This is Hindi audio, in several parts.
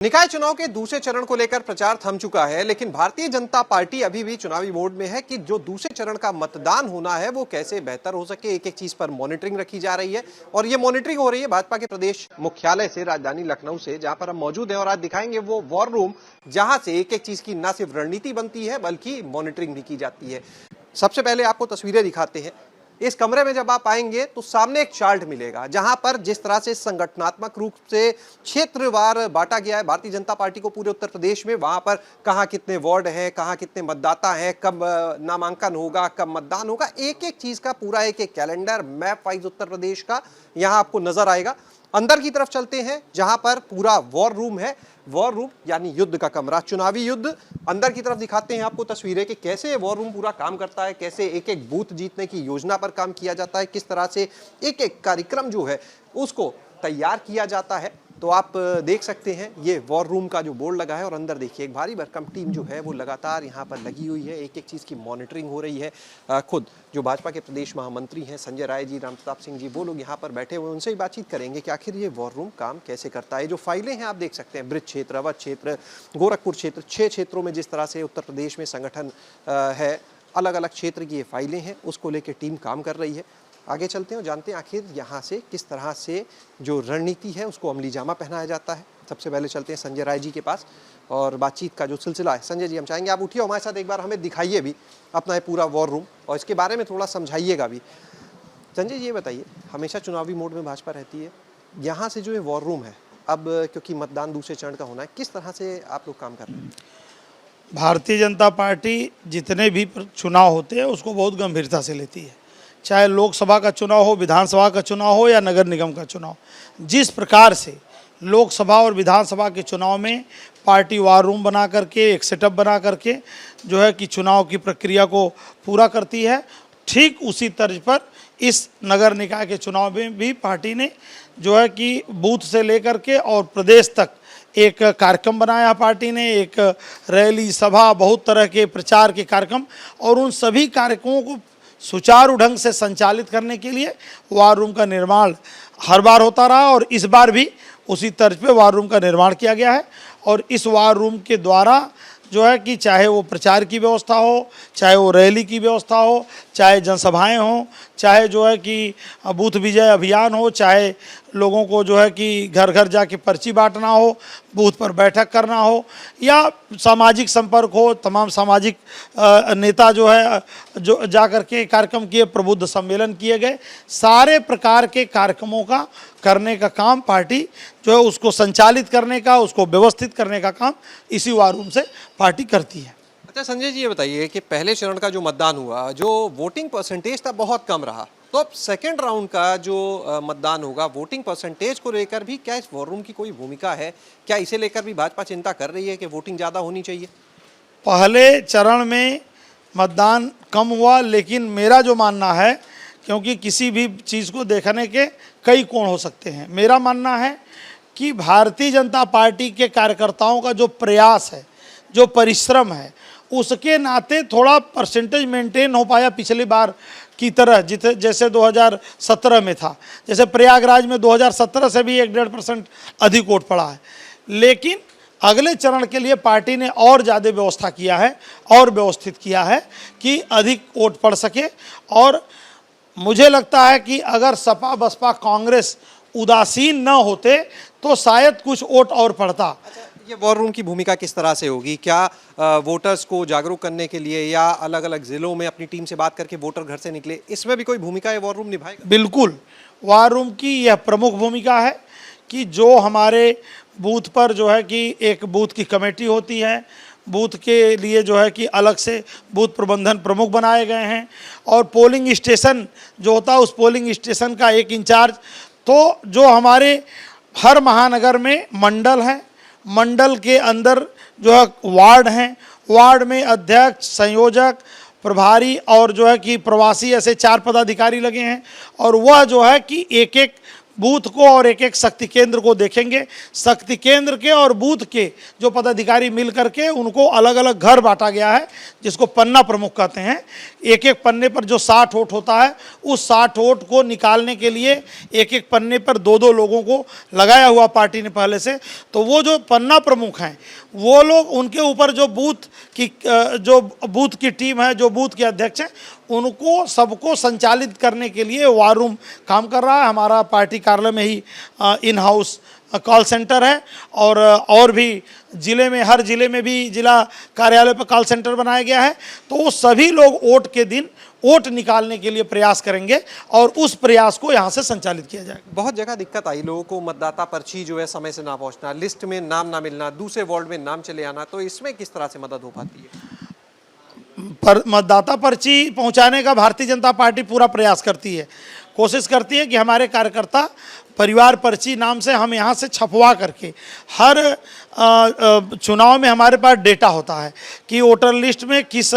निकाय चुनाव के दूसरे चरण को लेकर प्रचार थम चुका है, लेकिन भारतीय जनता पार्टी अभी भी चुनावी मोड में है कि जो दूसरे चरण का मतदान होना है वो कैसे बेहतर हो सके। एक एक चीज पर मॉनिटरिंग रखी जा रही है और ये मॉनिटरिंग हो रही है भाजपा के प्रदेश मुख्यालय से, राजधानी लखनऊ से, जहां पर हम मौजूद हैं और आज दिखाएंगे वो वॉर रूम जहां से एक एक चीज की न सिर्फ रणनीति बनती है बल्कि मॉनिटरिंग भी की जाती है। सबसे पहले आपको तस्वीरें दिखाते हैं। इस कमरे में जब आप आएंगे तो सामने एक चार्ट मिलेगा जहां पर जिस तरह से संगठनात्मक रूप से क्षेत्रवार बांटा गया है भारतीय जनता पार्टी को पूरे उत्तर प्रदेश में, वहां पर कहां कितने वार्ड हैं, कहां कितने मतदाता हैं, कब नामांकन होगा, कब मतदान होगा, एक एक चीज का पूरा एक एक calendar map wise Uttar Pradesh का यहां आपको नजर आएगा। अंदर की तरफ चलते हैं जहां पर पूरा वॉर रूम है। वॉर रूम यानी युद्ध का कमरा, चुनावी युद्ध। अंदर की तरफ दिखाते हैं आपको तस्वीरें कि कैसे वॉर रूम पूरा काम करता है, कैसे एक एक बूथ जीतने की योजना पर काम किया जाता है, किस तरह से एक एक कार्यक्रम जो है उसको तैयार किया जाता है। तो आप देख सकते हैं ये वॉर रूम का जो बोर्ड लगा है और अंदर देखिए एक भारी भरकम टीम जो है वो लगातार यहाँ पर लगी हुई है, एक एक चीज़ की मॉनिटरिंग हो रही है। खुद जो भाजपा के प्रदेश महामंत्री हैं संजय राय जी, राम प्रताप सिंह जी, वो लोग यहाँ पर बैठे हुए, उनसे ही बातचीत करेंगे कि आखिर ये वॉर रूम काम कैसे करता है। जो फाइलें हैं आप देख सकते हैं, ब्रज क्षेत्र, अवध क्षेत्र, गोरखपुर क्षेत्र, 6 क्षेत्रों में जिस तरह से उत्तर प्रदेश में संगठन है, अलग अलग क्षेत्र की ये फाइलें हैं, उसको लेकर टीम काम कर रही है। आगे चलते हैं और जानते हैं आखिर यहाँ से किस तरह से जो रणनीति है उसको अमली जामा पहनाया जाता है। सबसे पहले चलते हैं संजय राय जी के पास और बातचीत का जो सिलसिला है। संजय जी, हम चाहेंगे आप उठिए, हमारे साथ एक बार हमें दिखाइए भी अपना ये पूरा वॉर रूम और इसके बारे में थोड़ा समझाइएगा भी। संजय जी, ये बताइए, हमेशा चुनावी मोड में भाजपा रहती है, यहाँ से जो ये वॉर रूम है अब क्योंकि मतदान दूसरे चरण का होना है, किस तरह से आप लोग काम कर रहे हैं? भारतीय जनता पार्टी जितने भी चुनाव होते हैं उसको बहुत गंभीरता से लेती है, चाहे लोकसभा का चुनाव हो, विधानसभा का चुनाव हो या नगर निगम का चुनाव। जिस प्रकार से लोकसभा और विधानसभा के चुनाव में पार्टी वार रूम बना करके, एक सेटअप बना करके जो है कि चुनाव की प्रक्रिया को पूरा करती है, ठीक उसी तर्ज पर इस नगर निकाय के चुनाव में भी पार्टी ने जो है कि बूथ से लेकर के और प्रदेश तक एक कार्यक्रम बनाया। पार्टी ने एक रैली, सभा, बहुत तरह के प्रचार के कार्यक्रम, और उन सभी कार्यक्रमों को सुचारू ढंग से संचालित करने के लिए वार रूम का निर्माण हर बार होता रहा और इस बार भी उसी तर्ज पे वार रूम का निर्माण किया गया है। और इस वार रूम के द्वारा जो है कि चाहे वो प्रचार की व्यवस्था हो, चाहे वो रैली की व्यवस्था हो, चाहे जनसभाएं हों, चाहे जो है कि बूथ विजय अभियान हो, चाहे लोगों को जो है कि घर घर जाके पर्ची बांटना हो, बूथ पर बैठक करना हो, या सामाजिक संपर्क हो, तमाम सामाजिक नेता जो है जो जा कर के कार्यक्रम किए, प्रबुद्ध सम्मेलन किए गए, सारे प्रकार के कार्यक्रमों का करने का काम पार्टी जो है उसको संचालित करने का, उसको व्यवस्थित करने का काम इसी वार रूम से पार्टी करती है। अच्छा संजय जी, ये बताइए कि पहले चरण का जो मतदान हुआ, जो वोटिंग परसेंटेज था बहुत कम रहा, तो अब सेकेंड राउंड का जो मतदान होगा, वोटिंग परसेंटेज को लेकर भी क्या इस वॉर रूम की कोई भूमिका है? क्या इसे लेकर भी भाजपा चिंता कर रही है कि वोटिंग ज़्यादा होनी चाहिए? पहले चरण में मतदान कम हुआ, लेकिन मेरा जो मानना है, क्योंकि किसी भी चीज़ को देखने के कई कोण हो सकते हैं, मेरा मानना है कि भारतीय जनता पार्टी के कार्यकर्ताओं का जो प्रयास है, जो परिश्रम है, उसके नाते थोड़ा परसेंटेज मेंटेन हो पाया पिछली बार की तरह, जैसे 2017 में था। जैसे प्रयागराज में 2017 से भी 1-1.5% अधिक वोट पड़ा है, लेकिन अगले चरण के लिए पार्टी ने और ज़्यादा व्यवस्था किया है और व्यवस्थित किया है कि अधिक वोट पड़ सके। और मुझे लगता है कि अगर सपा, बसपा, कांग्रेस उदासीन न होते तो शायद कुछ वोट और पड़ता। ये वॉर रूम की भूमिका किस तरह से होगी? क्या वोटर्स को जागरूक करने के लिए या अलग अलग जिलों में अपनी टीम से बात करके वोटर घर से निकले, इसमें भी कोई भूमिका ये वॉर रूम निभाएगा? बिल्कुल, वॉर रूम की यह प्रमुख भूमिका है कि जो हमारे बूथ पर जो है कि एक बूथ की कमेटी होती है, बूथ के लिए जो है कि अलग से बूथ प्रबंधन प्रमुख बनाए गए हैं, और पोलिंग स्टेशन जो होता है उस पोलिंग स्टेशन का एक इंचार्ज। तो जो हमारे हर महानगर में मंडल हैं, मंडल के अंदर जो है वार्ड हैं, वार्ड में अध्यक्ष, संयोजक, प्रभारी और जो है कि प्रवासी, ऐसे 4 पदाधिकारी लगे हैं, और वह जो है कि एक एक बूथ को और एक एक शक्ति केंद्र को देखेंगे। शक्ति केंद्र के और बूथ के जो पदाधिकारी मिल करके उनको अलग अलग घर बांटा गया है, जिसको पन्ना प्रमुख कहते हैं। एक एक पन्ने पर जो 60 वोट होता है, उस 60 वोट को निकालने के लिए एक एक पन्ने पर दो दो लोगों को लगाया हुआ पार्टी ने पहले से। तो वो जो पन्ना प्रमुख हैं, वो लोग, उनके ऊपर जो बूथ की टीम है, जो बूथ के अध्यक्ष हैं, उनको सबको संचालित करने के लिए वार रूम काम कर रहा है। हमारा पार्टी कार्यालय में ही इन हाउस कॉल सेंटर है, और भी ज़िले में, हर ज़िले में भी जिला कार्यालय पर कॉल सेंटर बनाया गया है। तो वो सभी लोग वोट के दिन वोट निकालने के लिए प्रयास करेंगे और उस प्रयास को यहाँ से संचालित किया जाएगा। बहुत जगह दिक्कत आई लोगों को, मतदाता पर्ची जो है समय से ना पहुंचना, लिस्ट में नाम ना मिलना, दूसरे वार्ड में नाम चले आना, तो इसमें किस तरह से मदद हो पाती है? पर मतदाता पर्ची पहुंचाने का भारतीय जनता पार्टी पूरा प्रयास करती है, कोशिश करती है कि हमारे कार्यकर्ता परिवार पर्ची नाम से हम यहाँ से छपवा करके, हर चुनाव में हमारे पास डेटा होता है कि वोटर लिस्ट में किस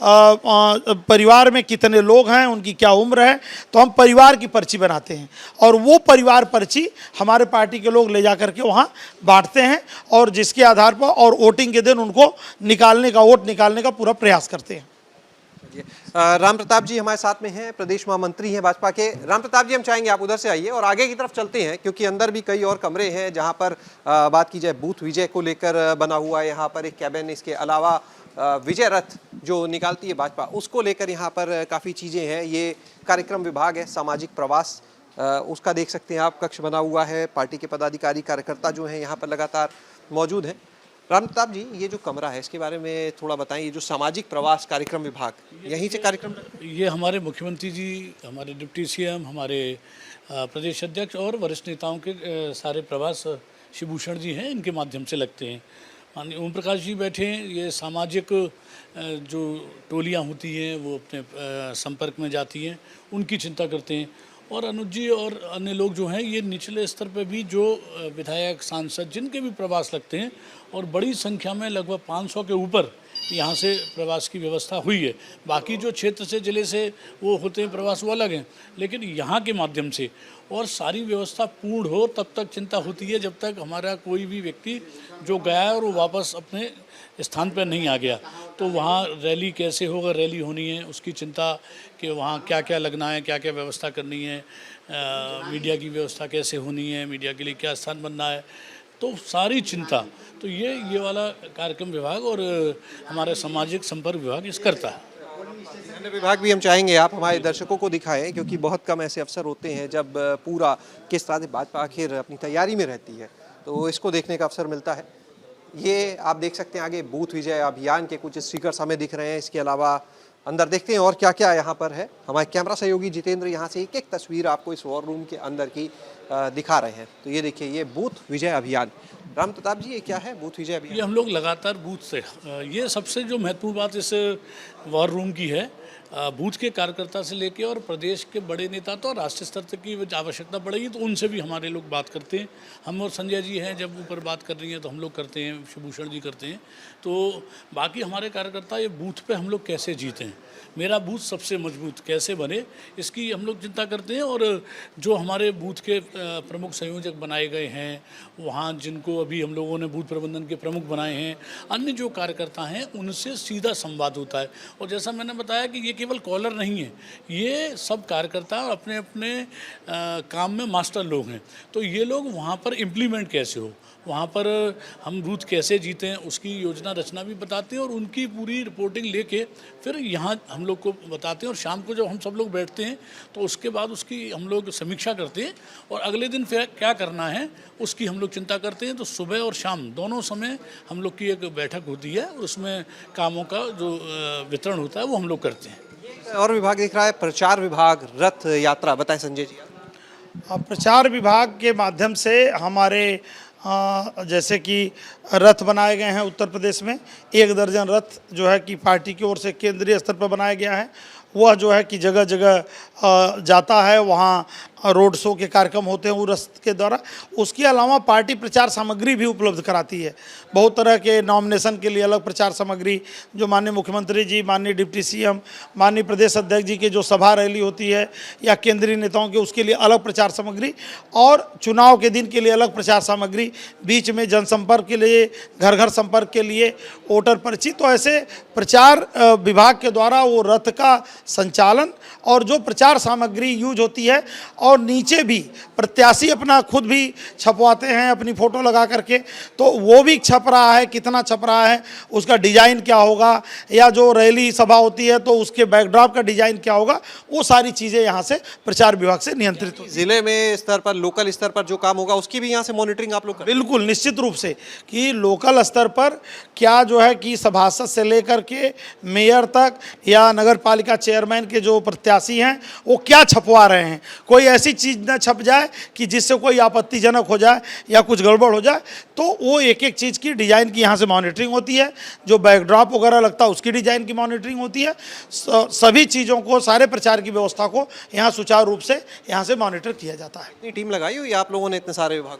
परिवार में कितने लोग हैं, उनकी क्या उम्र है, तो हम परिवार की पर्ची बनाते हैं और वो परिवार पर्ची हमारे पार्टी के लोग ले जा करके वहाँ बांटते हैं और जिसके आधार पर और वोटिंग के दिन उनको वोट निकालने का पूरा प्रयास करते हैं। राम प्रताप जी हमारे साथ में हैं, प्रदेश महामंत्री हैं भाजपा के। राम प्रताप जी, हम चाहेंगे आप उधर से आइए और आगे की तरफ चलते हैं, क्योंकि अंदर भी कई और कमरे हैं जहां पर बात की जाए बूथ विजय को लेकर बना हुआ है। यहाँ पर एक कैबिन, इसके अलावा विजय रथ जो निकालती है भाजपा, उसको लेकर यहाँ पर काफ़ी चीज़ें हैं। ये कार्यक्रम विभाग है, सामाजिक प्रवास, उसका देख सकते हैं आप, कक्ष बना हुआ है। पार्टी के पदाधिकारी कार्यकर्ता जो हैं यहाँ पर लगातार मौजूद हैं। राम प्रताप जी, ये जो कमरा है इसके बारे में थोड़ा बताएं। ये जो सामाजिक प्रवास कार्यक्रम विभाग, यहीं से कार्यक्रम, ये हमारे मुख्यमंत्री जी, हमारे डिप्टी सीएम, हमारे प्रदेश अध्यक्ष और वरिष्ठ नेताओं के सारे प्रवास शिवभूषण जी हैं, इनके माध्यम से लगते हैं। माननीय ओम प्रकाश जी बैठे हैं। ये सामाजिक जो टोलियाँ होती हैं वो अपने संपर्क में जाती हैं, उनकी चिंता करते हैं। और अनुज जी और अन्य लोग जो हैं, ये निचले स्तर पे भी जो विधायक, सांसद, जिनके भी प्रवास लगते हैं, और बड़ी संख्या में लगभग 500 के ऊपर यहाँ से प्रवास की व्यवस्था हुई है। बाकी जो क्षेत्र से, जिले से वो होते हैं प्रवास, वो अलग हैं, लेकिन यहाँ के माध्यम से और सारी व्यवस्था पूर्ण हो तब तक चिंता होती है, जब तक हमारा कोई भी व्यक्ति जो गया है और वो वापस अपने स्थान पर नहीं आ गया। तो वहाँ रैली कैसे होगा, रैली होनी है उसकी चिंता, कि वहाँ क्या क्या लगना है, क्या क्या व्यवस्था करनी है, मीडिया की व्यवस्था कैसे होनी है, मीडिया के लिए क्या स्थान बनना है, तो सारी चिंता तो ये वाला कार्यक्रम विभाग और हमारा सामाजिक संपर्क विभाग इस करता है। अन्य विभाग भी हम चाहेंगे आप हमारे दर्शकों को दिखाएं, क्योंकि बहुत कम ऐसे अवसर होते हैं जब पूरा किस तरह से भाजपा आखिर अपनी तैयारी में रहती है, तो इसको देखने का अवसर मिलता है। ये आप देख सकते हैं आगे बूथ विजय अभियान के कुछ स्टिकर्स हमें दिख रहे हैं। इसके अलावा अंदर देखते हैं और क्या क्या यहाँ पर है। हमारे कैमरा सहयोगी जितेंद्र यहाँ से एक एक तस्वीर आपको इस वॉर रूम के अंदर की दिखा रहे हैं। तो ये देखिए, ये बूथ विजय अभियान। राम प्रताप जी, ये क्या है बूथ विजय अभियान? ये हम लोग लगातार बूथ से, ये सबसे जो महत्वपूर्ण बात इस वॉर रूम की है, बूथ के कार्यकर्ता से लेके और प्रदेश के बड़े नेता तो राष्ट्रीय स्तर तक की आवश्यकता पड़ेगी तो उनसे भी हमारे लोग बात करते हैं। हम और संजय जी हैं, जब ऊपर बात कर रही हैं तो हम लोग करते हैं, शिवभूषण जी करते हैं। तो बाकी हमारे कार्यकर्ता ये बूथ पे हम लोग कैसे जीतें, मेरा बूथ सबसे मजबूत कैसे बने, इसकी हम लोग चिंता करते हैं। और जो हमारे बूथ के प्रमुख संयोजक बनाए गए हैं, वहाँ जिनको अभी हम लोगों ने बूथ प्रबंधन के प्रमुख बनाए हैं, अन्य जो कार्यकर्ता हैं, उनसे सीधा संवाद होता है। और जैसा मैंने बताया कि ये केवल कॉलर नहीं है, ये सब कार्यकर्ता अपने अपने काम में मास्टर लोग हैं। तो ये लोग वहाँ पर इम्प्लीमेंट कैसे हो, वहाँ पर हम बूथ कैसे जीतें, उसकी योजना रचना भी बताते हैं और उनकी पूरी रिपोर्टिंग लेके फिर यहाँ हम लोग को बताते हैं। और शाम को जब हम सब लोग बैठते हैं तो उसके बाद उसकी हम लोग समीक्षा करते हैं और अगले दिन फिर क्या करना है उसकी हम लोग चिंता करते हैं। तो सुबह और शाम दोनों समय हम लोग की एक बैठक होती है और उसमें कामों का जो वितरण होता है वो हम लोग करते हैं। और विभाग दिख रहा है, प्रचार विभाग, रथ यात्रा, बताएं संजय जी। प्रचार विभाग के माध्यम से हमारे जैसे कि रथ बनाए गए हैं उत्तर प्रदेश में, 1 दर्जन रथ जो है कि पार्टी की ओर से केंद्रीय स्तर पर बनाया गया है। वह जो है कि जगह जगह जाता है, वहाँ रोड शो के कार्यक्रम होते हैं उस के द्वारा। उसके अलावा पार्टी प्रचार सामग्री भी उपलब्ध कराती है, बहुत तरह के नॉमिनेशन के लिए अलग प्रचार सामग्री, जो माननीय मुख्यमंत्री जी, माननीय डिप्टी सीएम, माननीय प्रदेश अध्यक्ष जी के जो सभा रैली होती है या केंद्रीय नेताओं के, उसके लिए अलग प्रचार सामग्री, और चुनाव के दिन के लिए अलग प्रचार सामग्री, बीच में जनसंपर्क के लिए, घर घर संपर्क के लिए वोटर पर्ची। तो ऐसे प्रचार विभाग के द्वारा वो रथ का संचालन और जो प्रचार सामग्री यूज होती है, और नीचे भी प्रत्याशी अपना खुद भी छपवाते हैं अपनी फ़ोटो लगा करके, तो वो भी छप रहा है, कितना छप रहा है, उसका डिज़ाइन क्या होगा, या जो रैली सभा होती है तो उसके बैकड्रॉप का डिज़ाइन क्या होगा, वो सारी चीज़ें यहाँ से प्रचार विभाग से नियंत्रित होती हैं। जिले में स्तर पर, लोकल स्तर पर जो काम होगा उसकी भी यहाँ से मॉनिटरिंग आप लोग करें? बिल्कुल, निश्चित रूप से, कि लोकल स्तर पर क्या जो है कि सभासद से लेकर के मेयर तक या नगर पालिका चेयरमैन के जो प्रत्याशी हैं वो क्या छपवा रहे हैं, कोई ऐसी चीज़ न छप जाए कि जिससे कोई आपत्तिजनक हो जाए या कुछ गड़बड़ हो जाए, तो वो एक एक चीज़ की डिज़ाइन की यहाँ से मॉनिटरिंग होती है। जो बैकड्रॉप वगैरह लगता है उसकी डिज़ाइन की मॉनिटरिंग होती है। सभी चीज़ों को, सारे प्रचार की व्यवस्था को यहाँ सुचारू रूप से यहाँ से मॉनिटर किया जाता है। इतनी टीम लगाई हुई आप लोगों ने इतने सारे विभाग?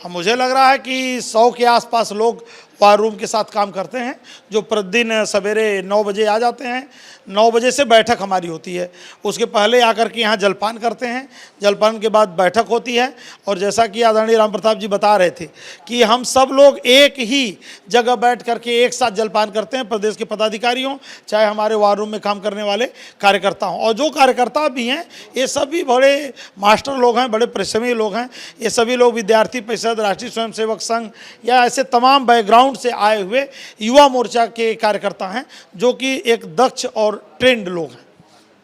मुझे लग रहा है कि 100 के आसपास लोग वार रूम के साथ काम करते हैं, जो प्रतिदिन सवेरे 9 बजे आ जाते हैं। 9 बजे से बैठक हमारी होती है, उसके पहले आकर के यहाँ जलपान करते हैं, जलपान के बाद बैठक होती है। और जैसा कि आदरणीय राम प्रताप जी बता रहे थे कि हम सब लोग एक ही जगह बैठ करके एक साथ जलपान करते हैं, प्रदेश के पदाधिकारी हों चाहे हमारे वार रूम में काम करने वाले कार्यकर्ता हों। और जो कार्यकर्ता भी हैं ये सभी बड़े मास्टर लोग हैं, बड़े परिश्रमी लोग हैं। ये सभी लोग विद्यार्थी परिषद, राष्ट्रीय स्वयंसेवक संघ या ऐसे तमाम बैकग्राउंड से आए हुए युवा मोर्चा के कार्यकर्ता हैं, जो कि एक दक्ष और ट्रेंड लोग हैं।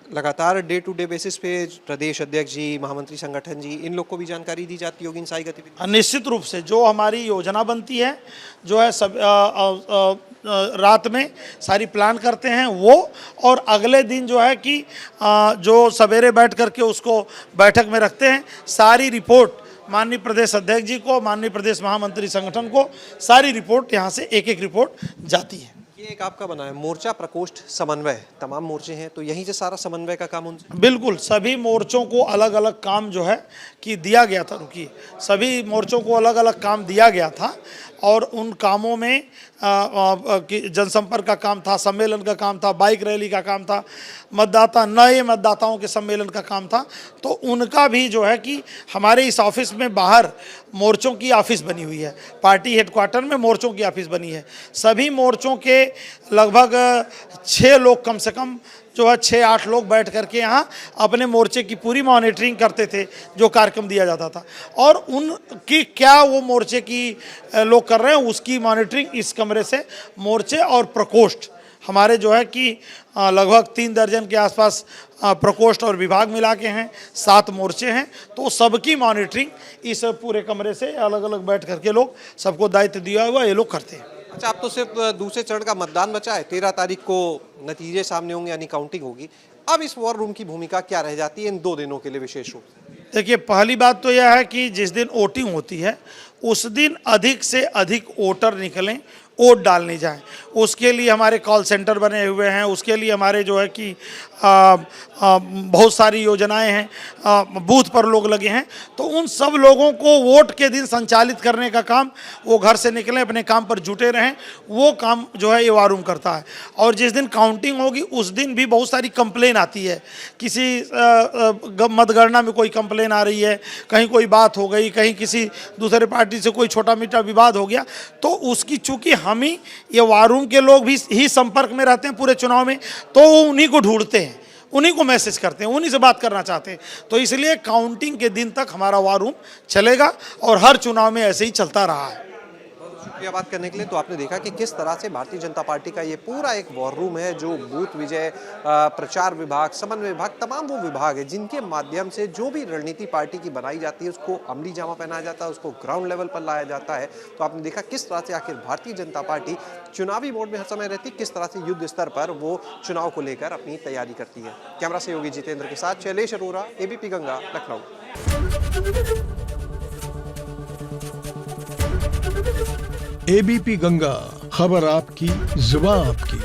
लगातार डे टू डे बेसिस पे प्रदेश अध्यक्ष जी, महामंत्री संगठन जी, इन लोग को भी जानकारी दी जाती होगी इन सारी गतिविधि? निश्चित रूप से जो हमारी योजना बनती है, जो है सब रात में सारी प्लान करते हैं वो, और अगले दिन जो है कि जो सवेरे बैठ करके उसको बैठक में रखते हैं। सारी रिपोर्ट माननीय प्रदेश अध्यक्ष जी को, माननीय प्रदेश महामंत्री संगठन को, सारी रिपोर्ट यहाँ से एक एक रिपोर्ट जाती है। ये एक आपका बना है मोर्चा प्रकोष्ठ समन्वय, तमाम मोर्चे हैं तो यहीं से सारा समन्वय का काम उनसे? बिल्कुल, सभी मोर्चों को अलग अलग काम जो है कि दिया गया था। रुकिए, सभी मोर्चों को अलग अलग काम दिया गया था, और उन कामों में जनसंपर्क का काम था, सम्मेलन का काम था, बाइक रैली का काम था, नए मतदाताओं के सम्मेलन का काम था। तो उनका भी जो है कि हमारे इस ऑफिस में बाहर मोर्चों की ऑफिस बनी हुई है, पार्टी हेडक्वार्टर में मोर्चों की ऑफिस बनी है। सभी मोर्चों के लगभग 6 लोग, कम से कम जो है 6-8 लोग बैठ करके यहाँ अपने मोर्चे की पूरी मॉनिटरिंग करते थे, जो कार्यक्रम दिया जाता था। और उनकी क्या वो मोर्चे की लोग कर रहे हैं उसकी मॉनिटरिंग इस कमरे से, मोर्चे और प्रकोष्ठ हमारे जो है कि लगभग 3 दर्जन के आसपास प्रकोष्ठ और विभाग मिला के हैं, 7 मोर्चे हैं, तो सबकी मॉनिटरिंग इस पूरे कमरे से अलग अलग बैठ करके लोग, सबको दायित्व दिया हुआ ये लोग करते हैं। अच्छा, अब तो सिर्फ दूसरे चरण का मतदान बचा है, 13 तारीख को नतीजे सामने होंगे यानी काउंटिंग होगी। अब इस वॉर रूम की भूमिका क्या रह जाती है इन 2 दिनों के लिए विशेष रूप से? देखिए, पहली बात तो यह है कि जिस दिन वोटिंग होती है उस दिन अधिक से अधिक वोटर निकलें, वोट डालने जाएं। उसके लिए हमारे कॉल सेंटर बने हुए हैं, उसके लिए हमारे जो है कि बहुत सारी योजनाएं हैं, बूथ पर लोग लगे हैं। तो उन सब लोगों को वोट के दिन संचालित करने का काम, वो घर से निकलें, अपने काम पर जुटे रहें, वो काम जो है ये वार रूम करता है। और जिस दिन काउंटिंग होगी उस दिन भी बहुत सारी कंप्लेन आती है, किसी मतगणना में कोई कंप्लेन आ रही है, कहीं कोई बात हो गई, कहीं किसी दूसरे पार्टी से कोई छोटा मीठा विवाद हो गया, तो उसकी चूंकि हम ही ये वार रूम के लोग भी ही संपर्क में रहते हैं पूरे चुनाव में, तो वो उन्हीं को ढूंढते हैं, उन्हीं को मैसेज करते हैं, उन्हीं से बात करना चाहते हैं। तो इसलिए काउंटिंग के दिन तक हमारा वार रूम चलेगा और हर चुनाव में ऐसे ही चलता रहा है। शुक्रिया बात करने के लिए। तो आपने देखा कि किस तरह से भारतीय जनता पार्टी का ये पूरा एक वॉर रूम है, जो बूथ विजय, प्रचार विभाग, समन्वय विभाग, तमाम वो विभाग है जिनके माध्यम से जो भी रणनीति पार्टी की बनाई जाती है उसको अमली जामा पहनाया जाता है, उसको ग्राउंड लेवल पर लाया जाता है। तो आपने देखा किस तरह से आखिर भारतीय जनता पार्टी चुनावी मोड में हर समय रहती, किस तरह से युद्ध स्तर पर वो चुनाव को लेकर अपनी तैयारी करती है। कैमरा सहयोगी जितेंद्र के साथ शैलेश अरोरा, एबीपी गंगा, लखनऊ। एबीपी गंगा, खबर आपकी, जुबान आपकी।